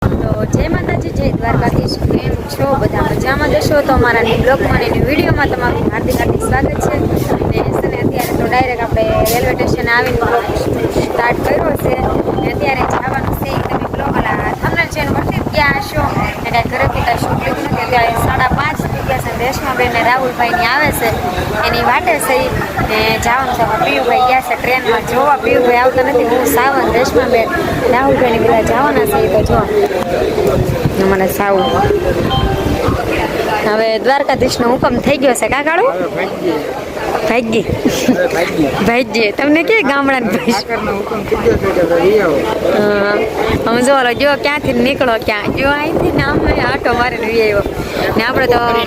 જય માતાજી, જય દ્વારકાધીશ. કેમ છો બધા? મજામાં જશો તો અમારા બ્લોગમાં અને વિડીયોમાં તમારું હાર્દિક હાર્દિક સ્વાગત છે. અને અત્યારે તો ડાયરેક્ટ આપણે રેલવે સ્ટેશને આવીને બ્લોગ સ્ટાર્ટ કર્યો છે. અત્યારે જવાનું છે તમે બ્લોગ તમને છે વર્તી ગયા હશો અને ઘરેથી કાંઈ શૂટ લીધું નથી. અત્યારે 5:30 થઈ ગયા છે. રેશમાબેન ને રાહુલભાઈની આવે છે એની વાટે છે ને જવાનું છે. પીયુભાઈ ગયા છે ટ્રેનમાં જોવા. પીયુભાઈ આવતા નથી. હું સાવન રેશમાબેન રાહુલભાઈને બધા જવાના છે. તો જો મને સાવું હવે દ્વારકાધીશનો હુકમ થઈ ગયો છે. કા કાળું ભાઈજી તમને કે ગામડા અમે જો જો ક્યાંથી નીકળો ક્યાં જો અહીંથી ને અમે આટો મારીને આવ્યો ને આપણે તો હું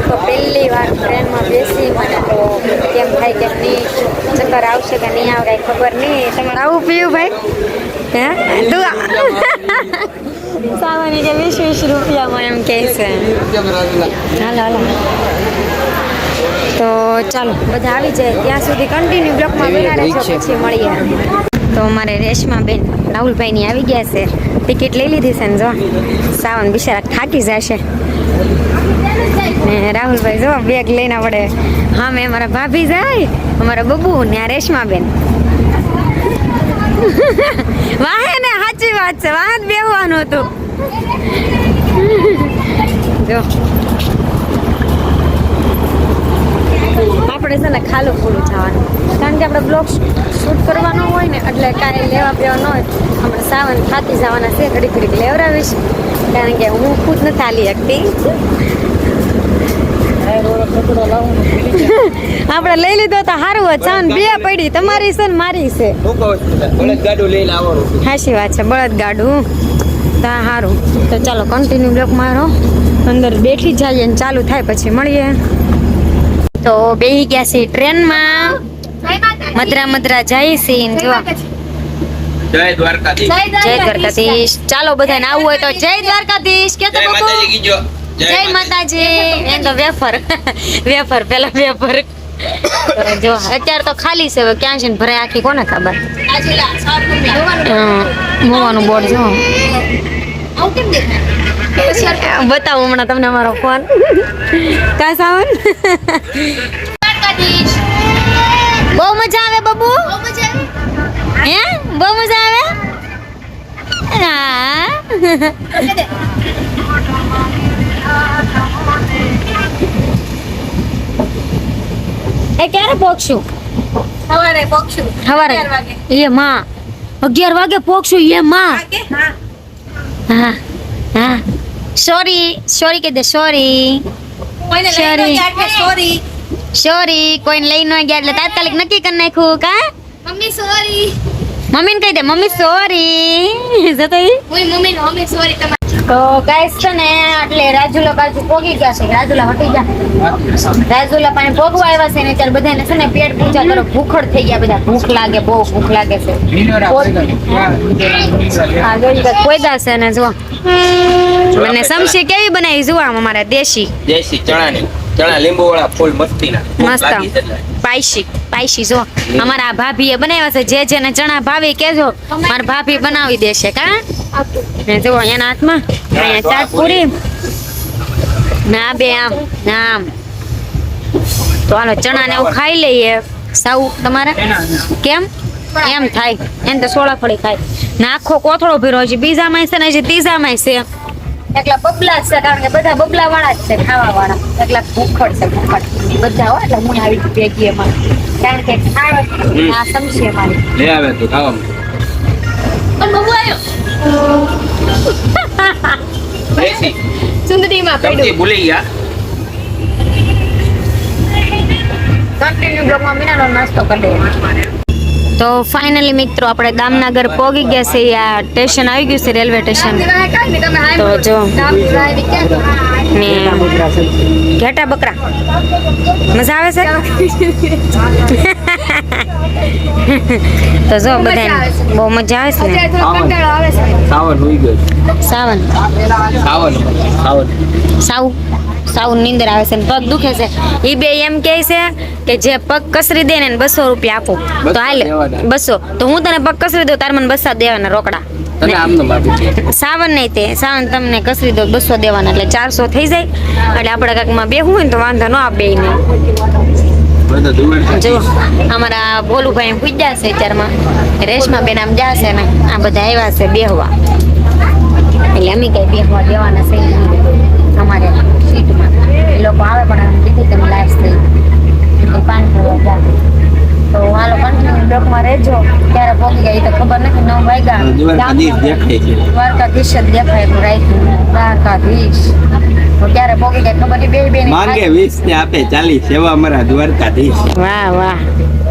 તો પહેલી વાર ટ્રેનમાં બેસી મને તો કેમ થાય કે નહીં ચક્કર આવશે કે નહીં આવે કાંઈ ખબર નહીં. તમારે આવું પીયું ભાઈ હે દુઆ સામાન્ય કે 20 રૂપિયામાં એમ કહે છે. હાલો તો ચાલો બધા આવી જાય ત્યાં સુધી કન્ટિન્યુ બ્લોકમાં બના રહેજો. પછી મળીએ. તો અમારે રેશમાબેન રાહુલભાઈની આવી ગયા છે. ટિકિટ લઈ લીધી છે ને જો સાવન બિચારા થાકી જશે ને રાહુલભાઈ જો બેગ લઈને પડે. હા મેં અમારા ભાભી જાય અમારા બબુ ને આ રેશમાબેન વાહે ને સાચી વાત છે. વાહે જ બેહવાનું હતું. જો આપણે છે ને ખાલું પૂરું જવાનું કારણ કે આપણે બ્લોગ શૂટ કરવાનો હોય ને એટલે કાંઈ લેવા પીવા ન હોય. આપણે સાવન થાકી જવાના છે. ઘડીક લેવડાવીશ કારણ કે હું ખુદ નથી ચાલી શકતી. આપણે લઈ લીધો તો સારું હોત. સાવન બે પડી તમારી છે ને મારી છે. સાચી વાત છે. બળદ ગાડું તા સારું. તો ચાલો કન્ટિન્યુ બ્લોક મારો અંદર બેઠી જઈએ ને ચાલુ થાય પછી મળીએ. તો બેહી ગયા છે ટ્રેનમાં. મદ્રા જાય છે જો જય દ્વારકાધીશ. ચાલો બધાને આવવું હોય તો જય દ્વારકાધીશ કે તો જય માતાજી. એમ તો વેફર પેલા વેફર જો અત્યારે તો ખાલી છે. હવે ક્યાં છે ને ભરાય આખી કોને ખબર. મોવાનું બોર્ડ જો બતાવું હમણાં તમને અમારો ફોન. કા સાવન બહુ મજા આવે બબુ. હે બહુ મજા આવે. હા એ ક્યારે પોકશું? સવારે એ માં 11 વાગે પોકશું. એ માં હા સોરી કે દે સોરી કોઈને લઈ ન ગયા એટલે તાત્કાલિક નક્કી કરી નાખ્યું. કા મમ્મીને કહી દે મમ્મી સોરી જતો. તો ગાઈસ છે ને એટલે રાજુલા બાજુ પોગી ગયા છે. રાજુલા હટી ગયા. રાજુલા પાસે પોગવા આવ્યા છે ને ત્યારે બધાને છે ને પેટ પૂજા કરો. ભૂખડ થઈ ગયા બધા. ભૂખ લાગે બહુ ભૂખ લાગે છે. કોઈ દાસે ને જો મને સમસી કેવી બનાવી જો આમ અમારા દેશી ચણા લીંબુ વાળા ફૂલ મસ્તીના મસ્ત પાઈસી જો અમારા ભાભીએ બનાવ્યા છે. જે જેને ચણા ભાવી કેજો મારા ભાભી બનાવી દેશે. કા ને જો એના હાથમાં અહીંયા ચાટ પૂરી ના બે આમ તો હાલો ચણા ને એવું ખાઈ લઈએ. સાવ તમારે કેમ એમ થાય એને તો સોળાફળી ખાય ને આખો કોથળો ભીરો છે. બીજામાં છે ને હજી ત્રીજામાં છે. એકલા બબલા છે કારણ કે બધા બબલા વાળા જ છે ખાવા વાળા. એકલા ભૂખડ છે ભૂખડ બધા હોય એટલે હું આવી ભેગી એમાં કારણ કે ખાવા આ સમશે મારી લે આવે તો ખાવા પણ બબુ આવ્યો દેશી સુંદરીમાં પડ્યું ભૂલી ગયા. કન્ટિન્યુ બ્લોગમાં મીનાનો નાસ્તો કરી દે. તો ફાઇનલી મિત્રો આપણે દામનગર પહોંચી ગયા છે. આ સ્ટેશન આવી ગયું છે રેલવે સ્ટેશન. તો જો ને ઘેટા બકરા મજા આવે છે. તો જો બધા બહુ મજા આવે છે ને. સાવન હોઈ ગયો. સાવન સાવ નીંદર આવે છે ને પગ દુખે છે ઈ બે એમ કહે છે કે જે પગ કસરી દે ને એને 200 રૂપિયા આપો તો હાલે 200 તો હું તને પગ કસરી દઉં તાર મને 200 દેવાના રોકડા તને આમનો બાપુ સાવન નહીં તે સાવન તમને કસરી દો 200 દેવાના એટલે 400 થઈ જાય એટલે આપણે કાંકમાં બેહું હોય ને તો વાંધો ન આવે બેયને જો અમારા ભોલુભાઈ પૂજ્યા છે અત્યારમાં રેશમા બેન આમ જાશે ને આ બધા આવ્યા છે બેહવા એટલે અમે કઈ બેહવા દેવાના છે નહીં અમારે સીટમાં એ લોકો આવે પણ આમ કીધું તમે લાઈફ થઈ એટલે 5,000 તો હાલો કન્ટિન્યુ બ્લોકમાં રહેજો ત્યારે પહોંચી ગયા એ તો ખબર નથી 9 વાગ્યા દ્વારકાધીશ જ દેખાય એટલું રાખ્યું દ્વારકાધીશ તો ત્યારે પહોંચી ગયા ખબર નહીં બે માંગે 20 ને આપે 40 એવા અમારા દ્વારકાધીશ. વાહ વાહ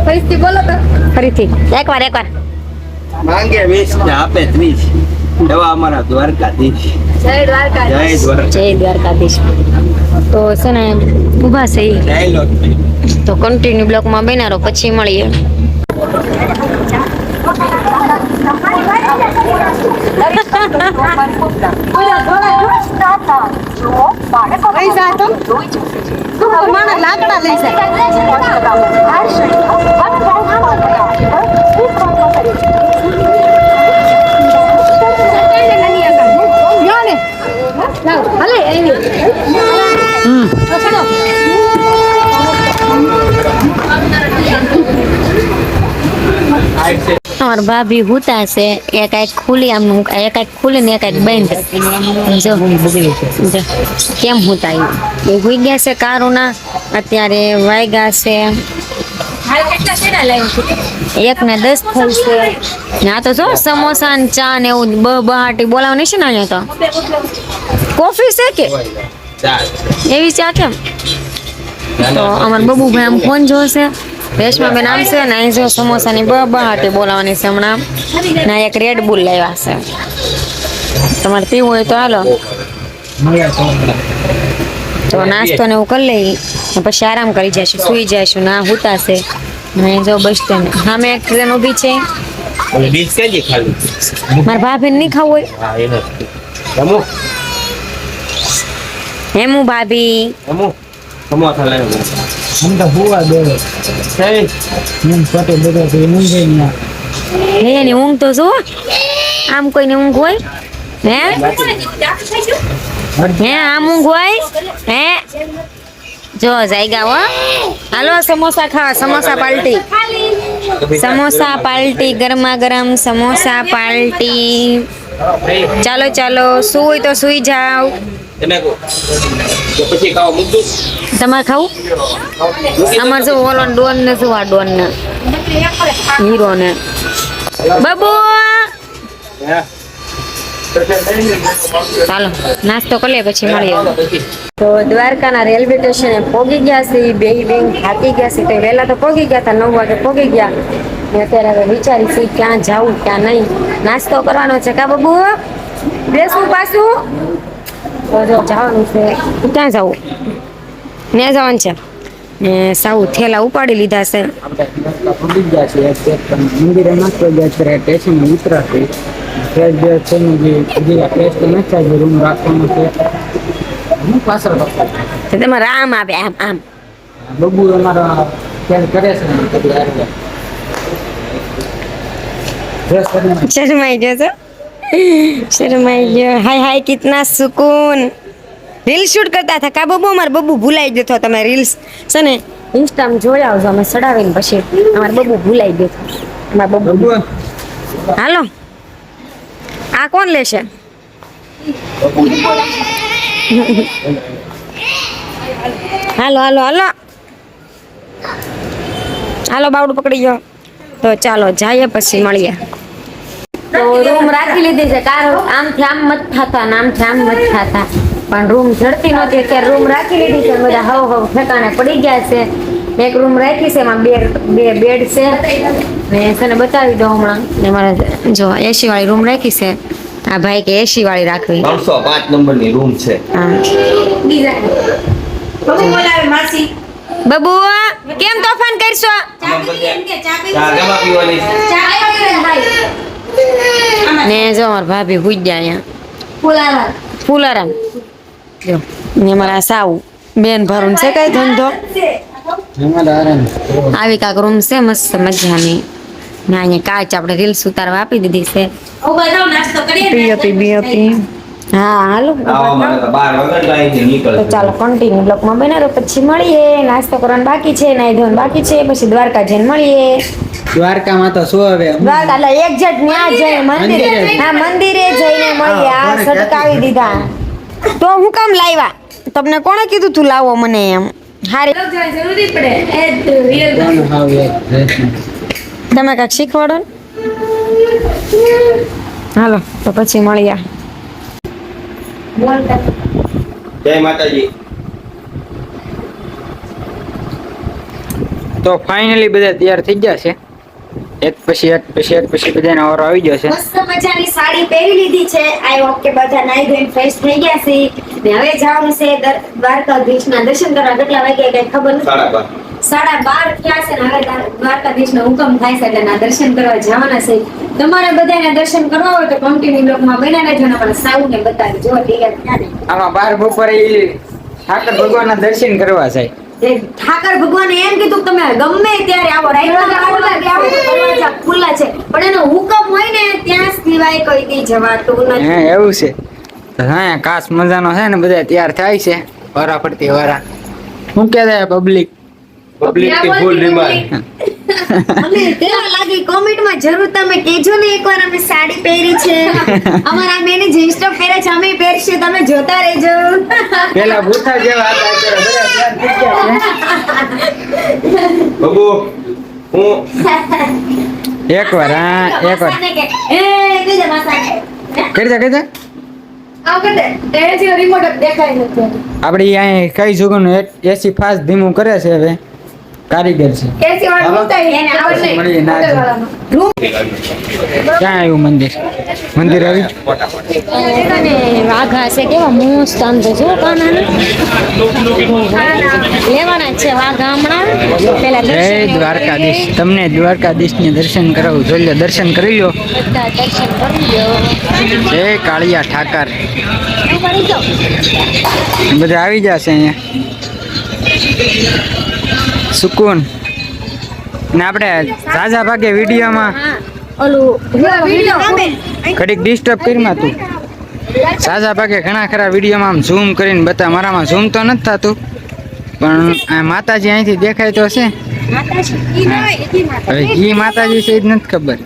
ફરીથી બોલો તો ફરીથી એકવાર માંગે 20 ને આપે 30 એવા અમારા દ્વારકાધીશ. જય દ્વારકાધીશ જય દ્વારકા. જય દ્વારકાધીશ તો છે ને ઊભા છે ઈ. ડાયલોગ તો કન્ટિન્યુ બ્લોકમાં બેનારો પછી મળીએ લાકડા લઈ और भाभी होता से एक एक खुली आम एक एक खुली ने एक एक बंद जो केम होता है हुई गया से कारोना અત્યારે વાયગા છે 1:10 થઈ છે ના તો જો સમોસા ને ચા ને એવું બહાટી બોલાવવાની છે ને અહીંયા તો કોફી છે કે એવી ચા કેમ તો અમાર બબુભાઈ આમ ફોન જોશે રેશમા બેન આમ છે ને અહીં જો સમોસાની બહાટી બોલાવવાની છે હમણાં ના એક રેડ બુલ લાવ્યા છે તમારે પીવું હોય તો હાલો તો નાસ્તો ને એવું કરી લઈ પછી આરામ કરી જઈશું સુઈ જઈશું ના હુતાશે ને જો બસ સ્ટેન્ડ સામે એક ટ્રેન ઊભી છે બીજ કેજી ખાલી મારા ભાભી નહીં ખાવું હોય હા એને રમો હેમુ ભાભી રમો સમોસા લાવ્યો हम तो हुआ दो સહી हम छोटे बड़े तो मुझे नहीं હે એની ઊંઘ તો જો આમ કોઈની ઊંઘ હોય હે હે આમ ઊંઘ હોય હે જો જાયગા હો હાલો સમોસા ખાવા સમોસા પાર્ટી સમોસા પાર્ટી ગરમા ગરમ સમોસા પાર્ટી ચાલો ચાલો સુઈ તો સુઈ જાવ તમે કહો તો પછી ખાઓ મૂકું તમારે ખાવું અમારે શું ઓલો ડોન ને શું આ ડોન ને હીરો ને બાબુ ચાલો નાસ્તો કરી લે પછી મળીએ તો દ્વારકાના રેલવે સ્ટેશને પહોંચી ગયા છે બે થાકી ગયા છે તો વહેલા તો પહોંચી ગયા હતા 9 વાગે પહોંચી ગયા ને અત્યારે હવે વિચારી છે ક્યાં જાવું ક્યાં નહીં નાસ્તો કરવાનો છે કા બાબુ બેસવું પાછું તો જો જવાનું છે ક્યાં જવું ને જવાનું છે ને સાવ થેલા ઉપાડી લીધા છે मंदिर मत जाते स्टेशन में उतरा थे फिर जो છે ને જે ટેસ્ટ નથી થાય રૂમ રાખવાનો છે હું પાછળ તો તેમાં રામ આવે આમ આમ બબુ અમારા ત્યાં કરે છે ને કદી આવી ડ્રેસ કરીને शर्माई गया तो शर्माई गया हाय हाय कितना सुकून રીલ શૂટ કરતા હતા કા બબુ અમાર બબુ ભૂલાઈ ગયો તો તમે રીલ્સ છે ને ઇન્સ્ટામાં જોયા આવજો અમે સડાવીને પછી અમાર બબુ ભૂલાઈ ગયો અમાર બબુ હાલો આ કોણ લેશે હાલો હાલો હાલો હાલો બાવડું પકડી ગયો તો ચાલો જઈએ પછી મળીએ તો રૂમ રાખી લીધી છે કારણ આમથી આમ મત થતા ને આમથી આમ મત થતા પણ રૂમ જડતી નહોતી અત્યારે રૂમ રાખી લીધી છે બધા હવ ઠેકાણે પડી ગયા છે એક રૂમ રાખી છે એમાં બે બેડ છે ને તને બતાવી દઉં હમણાં ને મારે જો એસી વાળી રૂમ રાખી છે આ ભાઈ કે એસી વાળી રાખવી 305 નંબરની રૂમ છે હા બબુ કેમ તોફાન કરશો ચા જમા પીવાની ને જો મારા ભાભી હુઈ ગયા અહીંયા ફૂલારામ જો ને મારા સાવ બેન ભરું છે કઈ ધંધો એમાં આરામ આવી કાંક રૂમ છે મસ્ત મજાની ને અહીંયા કાચ આપણે રીલ્સ ઉતારવા આપી દીધી છે પીઓપી હા હાલો આવા મને તો 12 વગર તો અહીંથી તો નીકળે ચાલો કન્ટિન્યુ બ્લોકમાં બનાવો પછી મળીએ નાસ્તો કરવાનું બાકી છે નાઈ ધોવાનું બાકી છે પછી દ્વારકા જઈને મળીએ દ્વારકામાં તો શું હવે દ્વારકા એટલે એક્ઝેક્ટ ન્યા જઈને મંદિરે મંદિરે. હા મંદિરે જઈને મળીએ આ કોણે સટકાવી દીધા તો હું કામ લાવ્યા તમને કોણે કીધું તું લાવો મને એમ હારી કોણ હાવ એક ડ્રેસમાં. તમે કાંઈક શીખવાડો ને હાલો તો પછી મળીએ જય માતાજી તો ફાઇનલી બધા તૈયાર થઈ ગયા છે એક પછી એક પછી એક પછી બધાનો ઓરો આવી ગયો છે મસ્ત મજાની સાડી પહેરી લીધી છે આઈ હોપ કે બધા નાઈ ધોઈને ફ્રેશ થઈ ગયા છે ને હવે જવાનું છે દ્વારકાધીશના દર્શન કરવા કેટલા વાગ્યા કઈ ખબર નથી 12:30 થયા છે ને હવે દ્વારકાધીશનો હુકમ થાય છે એટલે ના દર્શન કરવા જવાના છે તમારે બધાને દર્શન કરવા હોય તો કન્ટિન્યુ બ્લોગમાં બન્યા રહેજો ને પણ સાઉને બતાવી જો તૈયાર થયા ને આમાં 12 બપોરે ઈ ઠાકર ભગવાનના દર્શન કરવા જાય ઠાકર ભગવાને એમ કીધું કે તમે ગમે ત્યારે આવો રાઈટમાં આવો તો દરવાજા ખુલ્લા છે પણ એનો હુકમ હોય ને ત્યાં સિવાય કોઈ દી જવાતું નથી હે એવું છે તો હા કાસ મજાનો છે ને બધા તૈયાર થાય છે વારા ફરતી વારા શું કહેતા પબ્લિક પબ્લિક થી ફૂલ ડિમાન્ડ અમે કેવા લાગી કોમેન્ટમાં જરૂર તમે કહેજો ને એકવાર અમે સાડી પહેરી છે અમારા બેને જીન્સ ટોપ પહેરે છે અમે પહેરશું તમે જોતા રહેજો પેલા ભૂથા જેવા હતા અત્યારે બધા તૈયાર થઈ ગયા બબુ હું છે એકવાર હા એકવાર માસાને કે એ કીધે માસાને કરી દે આવ કર દે તેરે જે રિમોટ દેખાય નથી આપડી અહીં કઈ જુગનું એસી ફાસ્ટ ધીમું કરે છે હવે કારીગર છે એસી વાળો મુકાઈ એને આવડે મળીએ ના છે. ક્યાં આવ્યું મંદિર આવી વાઘા છે કેવા મસ્ત આમ તો જો કાના લેવાના જ છે વાઘા હમણાં પેલા જય દ્વારકાધીશ તમને દ્વારકાધીશને દર્શન કરાવું જોઈ લો દર્શન કરી લો બધા દર્શન કરી લો જય કાળિયા ઠાકર બધા આવી જશે અહીંયા સુકૂન ને આપણે ઝાઝા ભાગે વિડીયોમાં ઓલું વિડિયો ઘડીક ડિસ્ટર્બ કરીમાં તું ઝાઝા ભાગે ઘણા ખરા વિડીયોમાં આમ ઝૂમ કરીને બતા મારામાં ઝૂમ તો નથી થતું પણ આ માતાજી અહીંથી દેખાય તો છે હવે ઈ માતાજી છે એ જ નથી ખબર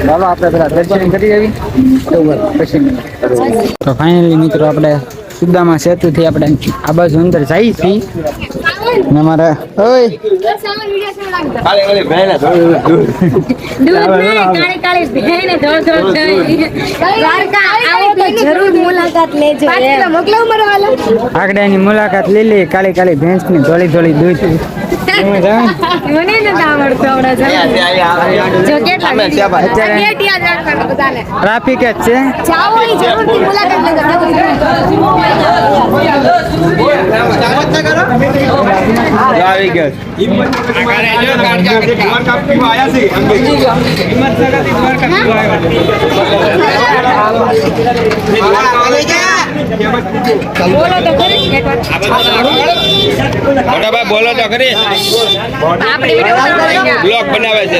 ચાલો આપણે પેલા દર્શન કરી આવી પછી તો ફાઇનલી મિત્રો આપણે સુદામા સેતુથી આપણે આ બાજુ અંદર જઈએ છીએ ને અમારા ઓય કાલે કાલે ભેલા જરૂર મુલાકાત લેજો આગળની મુલાકાત લઈ લે કાળી કાળી ભેંસની ધોળી ધોળી દૂધ મને નથી આવડતું જો કેટલા ટ્રાફિક જ છે જાઓ એ જરૂરથી મુલાકાત લેજો આવી ગયો બોલો તો ખરી એકવાર મોટા ભાઈ બોલો તો ખરી આપણી વિડિયો બ્લોગ બનાવે છે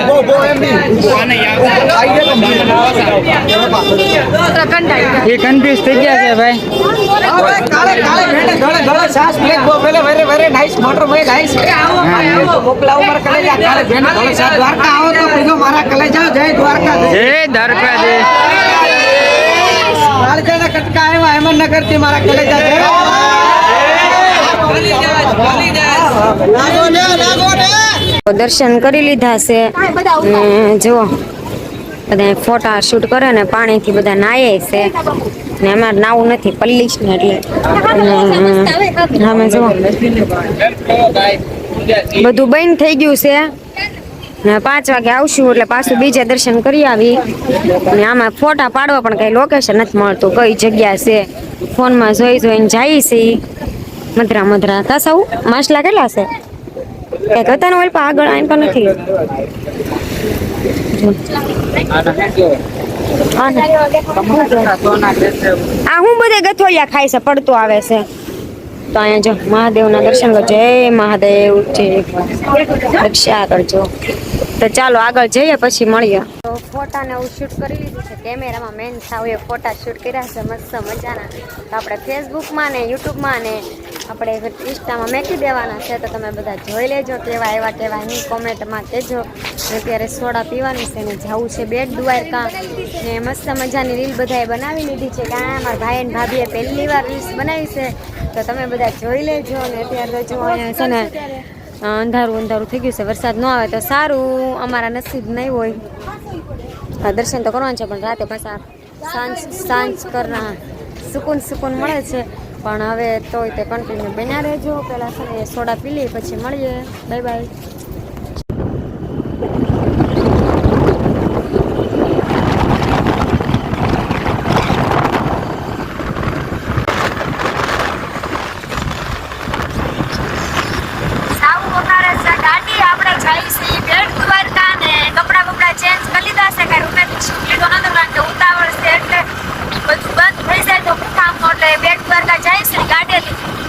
એ કન્ફ્યુઝ થઈ ગયા છે ભાઈ જય દ્વારકાધીશ દર્શન કરી લીધા છે જુઓ બધા ફોટા શૂટ કરે ને પાણીથી બધા નાય છે ને અમારે નાવું નથી પલ્લીશ ને એટલે અમે જુઓ બધું બંધ થઈ ગયું છે ને 5 વાગે આવશું એટલે પાછું બીજે દર્શન કરી આવી ને આમાં ફોટા પાડવા પણ કઈ લોકેશન નથી મળતું કઈ જગ્યા છે ફોનમાં જોઈને જાય છે મધરા મધરા તાસા માછલા કેટલા છે કઈ કહેતા હોય પણ આગળ આઈન પણ નથી હા ને. આ હું બધે ગથોડિયા ખાય છે પડતો આવે છે તો અહીંયા જો મહાદેવના દર્શન કરો. જય મહાદેવ. જય રક્ષા કરજો. તો ચાલો આગળ જઈએ પછી મળીએ. તો ફોટા ને એવું શૂટ કરી લીધું છે કેમેરામાં. મેન થાવ એ ફોટા શૂટ કર્યા છે મસ્ત મજાના. તો આપણે ફેસબુકમાં ને યુટ્યુબમાં ને આપણે ઇન્સ્ટામાં મેકી દેવાના છે. તો તમે બધા જોઈ લેજો કેવા એવા કેવા નહીં કોમેન્ટમાં કહેજો. અત્યારે સોડા પીવાની છે ને જવું છે બેટ દ્વારકા ને મસ્ત મજાની રીલ બધાએ બનાવી લીધી છે. કારણ મારા ભાઈ અને ભાભીએ પહેલી વાર રીલ્સ બનાવી છે. તો તમે બધા જોઈ લેજો. અને અત્યારે જો અહીંયા છે ને અંધારું થઈ ગયું છે. વરસાદ ન આવે તો સારું. અમારા નસીબ નહીં હોય. દર્શન તો કરવાનું છે પણ રાતે પાછા સાંજ કરના સુકૂન મળે છે. પણ હવે તોય તે કન્ટિન્યુ બન્યા રહેજો. પહેલાં છે ને સોડા પી લઈએ પછી મળીએ. Bye bye.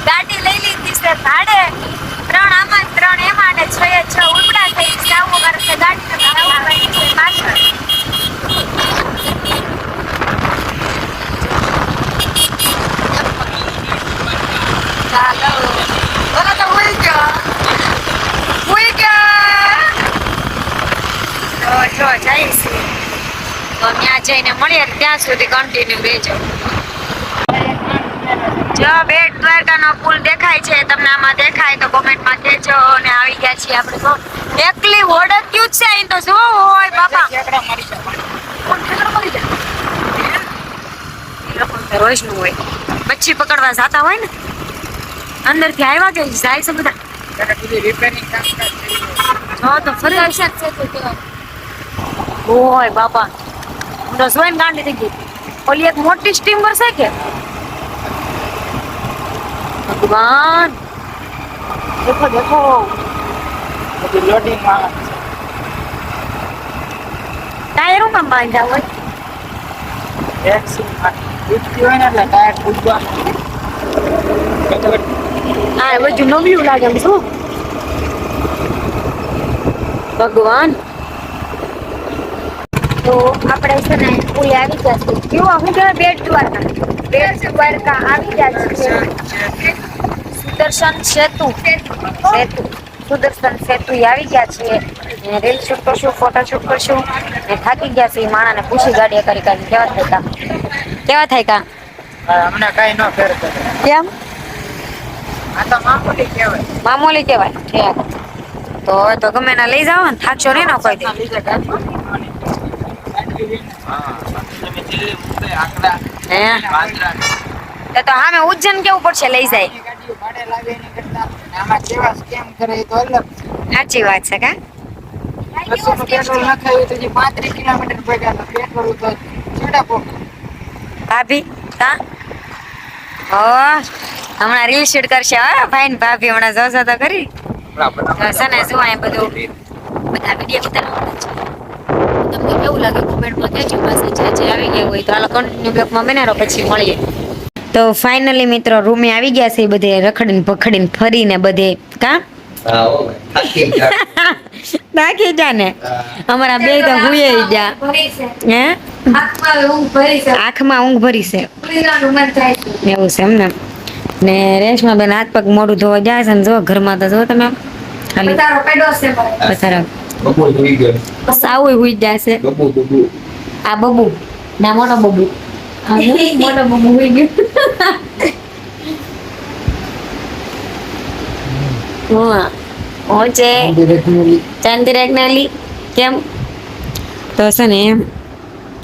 ગાડી લઈ લીધી છે ભાડે 3 આમાં 3 એમાં અને 6 એ 6 ઉલટા થઈ સાવ વર્ષે ગાડી પાછળ ચાલો બોલો તો ઉઈ ગયો તો જો જઈશ તો ત્યાં જઈને મળીએ. ત્યાં સુધી કન્ટિન્યુ રહેજો. જો બેટ દ્વારકાનો પુલ દેખાય છે તમને આમાં દેખાય તો કોમેન્ટમાં કહેજો. અને આવી ગયા છીએ આપણે તો એકલી ઓળખ્યું જ છે અહીં તો જો હોય બાપા રોજ નું હોય. મચ્છી પકડવા જતા હોય ને અંદર થી આવ્યા કે જાય છે બધા જો તો ફરી હોય બાપા. તો જોઈને ગાંડી થઈ ગઈ. ઓલી એક મોટી સ્ટીમર છે કે ભગવાન દેખો ટાયર કામ બાંધ્યા હોય આ બધું નવ્યું લાગે એમ શું ભગવાન. તો આપણે છે ને પુલે આવી ગયા છે. કેવો હું કહેવાય બેટ દ્વારકા આવી ગયા છે. સુદર્શન સેતુ આવી ગયા છીએ. રીલ શૂટ કરશું ફોટો શૂટ કરશું ને થાકી ગયા છે. માણાને પૂછી ગાડી કરી કેવા થાય કા હમણાં કઈ ન ફેર કેમ આ તો મામૂલી કહેવાય. મામૂલી કહેવાય. તો હવે તો ગમે ના લઈ જાવ ને થાકશો નહીં કોઈ દી. તો હામે ઉજ્જૈન કેવું પડશે લઈ જાય. સાચી વાત છે કા. ભાભી કા હમણાં રીલ શૂટ કરશે. ભાઈ ને ભાભી હમણાં જોશો તો કરી છે ને. શું આ બધું બધા વિડીયો ઉતારવાના છે. તમને કેવું લાગે કોમેન્ટમાં કહેજો. પાસે જે આવી ગયા હોય તો હાલો કન્ટિન્યુ બ્લોગમાં બનાવો પછી મળીએ. તો ફાઇનલી મિત્રો રૂમે આવી ગયા છે. બધે રખડીને ભખડીને ફરીને બધે કા નાખી જા ને. અમારા બે તો હુઈ ગયા હે આંખમાં ઊંઘ ભરી છે એવું છે એમને. ને રેશમા બેન હાથ પગ મોઢું ધોવા જાય છે ને જો ઘરમાં તો જો તમે ખાલી પથારા સાવું હુઈ જાય છે. આ બબુ ના મોટો બબુ મોટો બબુ હુઈ ગયો. ઓચે ચાંદી રેગનાલી કેમ તો છે ને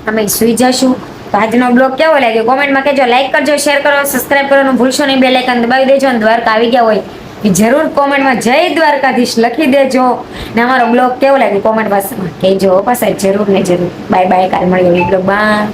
અમે સુઈ જશું. તો આજનો બ્લોગ કેવો લાગ્યો કોમેન્ટમાં કહેજો. લાઈક કરજો, શેર કરો, સબસ્ક્રાઇબ કરવાનું ભૂલશો નહીં. બેલ આઇકન દબાવી દેજો. અને દ્વારકા આવી ગયા હોય એ જરૂર કોમેન્ટમાં જય દ્વારકાધીશ લખી દેજો. ને અમારો બ્લોગ કેવો લાગ્યો કોમેન્ટ બોક્સમાં કહેજો. પાછા જરૂર ને જરૂર. Bye bye. કાલ મળીએ બ્લોગ. બાય.